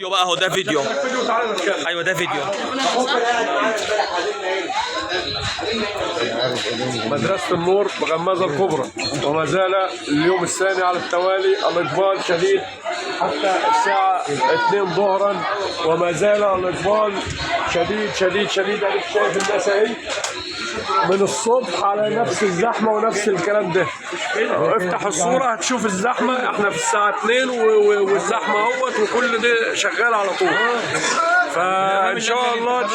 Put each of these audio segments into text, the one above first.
بقى هو ده فيديو. ايوه ده فيديو. مدرسة النور بغمازة الكبرى، وما زال اليوم الثاني على التوالي الإقبال شديد حتى الساعة 2 ظهرا، وما زال الإقبال شديد شديد شديد. أنا شايف الناس أهي من الصبح على نفس الزحمة ونفس الكلام ده. افتح الصورة هتشوف الزحمة، احنا في الساعة 2 والزحمة اهوت، وكل ده شغال على طول. فان شاء الله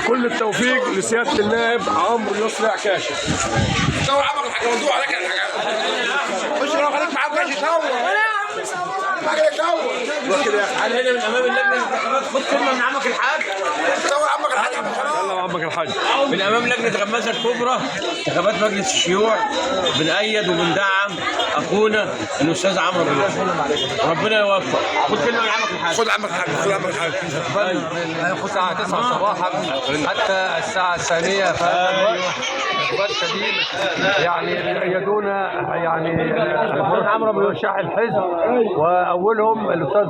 كل التوفيق لسيادة النائب عمرو يسري عكاشة. صور عمك الحاج موضوع عليك الحاجة. خش روح خليك معاك ماشي صور. هل هنا من امام اللجنه الانتخابات خد كلمه من عمك الحاج؟ صور عمك الحاج. يلا عمك الحاج. من امام لجنه غمازه الكبرى انتخابات مجلس الشيوع بنأيد وبندعم اخونا الاستاذ عمرو بن يوسف. ربنا يوفق. خد كلمه من عمك الحاج. خد عمك الحاج. خد عمك الحاج. من الساعة 9 صباحا حتى الساعة الثانية إقبال شديد، يعني يدونا يعني عمرو بن يوسف الحزب، وأولهم الأستاذ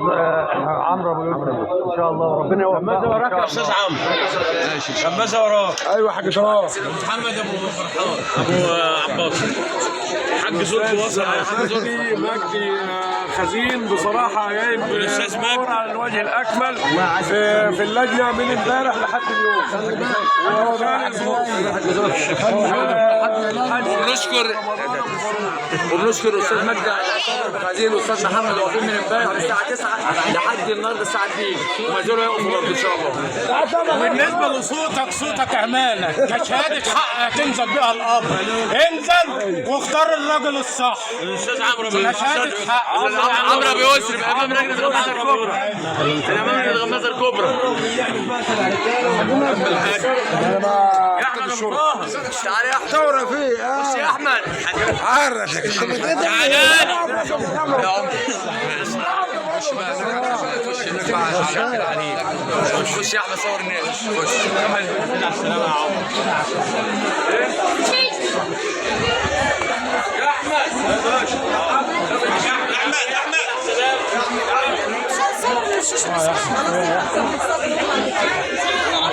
عمرو بن يوسف. إن شاء الله ربنا يوفقه. غمازه وراك يا استاذ عمرو. غمازه وراك. ايوه حاج شرف. محمد ابو فرحان ابو عباس. حاج زرق وصل. مجدي خزين بصراحة جايب الأستاذ مجدي على الوجه الأكمل في اللجنة من امبارح لحد اليوم. وبنشكر الأستاذ مجدي خزين والأستاذ محمد واقفين من امبارح الساعة 9 لحد النهارده الساعة 2، وما زالوا يقفوا برضه إن شاء الله. بالنسبة لصوتك، صوتك أمانة كشهادة حق هتنزل بها الأمر. انزل واختار الراجل الصح. الاستاذ عمرو بن يوسف. كشهادة حق. عمرو بن يوسف امام لجنه غمازه الكبرى. امام لجنه غمازه الكبرى. يا احمد ابو طه. تعالى يا احمد. صور فيه. بص يا احمد. عرفك. تعالى. يا عمر. خش يا احمد صور الناس. خش. السلامة يا عمر. يا احمد.